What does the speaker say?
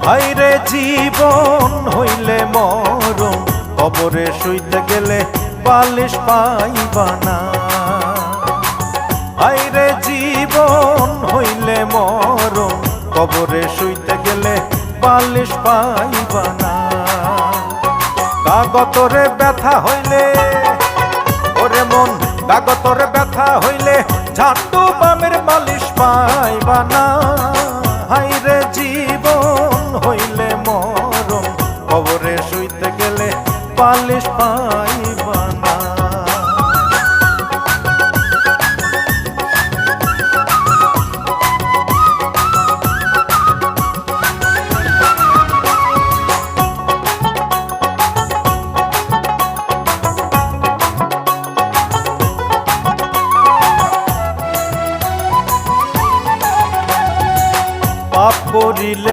হাইরে জীবন হইলে মরণ, কবরে শুইতে গেলে বালিশ পাইবা না। হাইরে জীবন হইলে মরণ, কবরে শুইতে গেলে বালিশ পাইবা না। কাগতরে ব্যথা হইলে ওরে মন, কাগতরে ব্যথা হইলে ঝাটু বামের বালিশ পাইবা না। হাইরে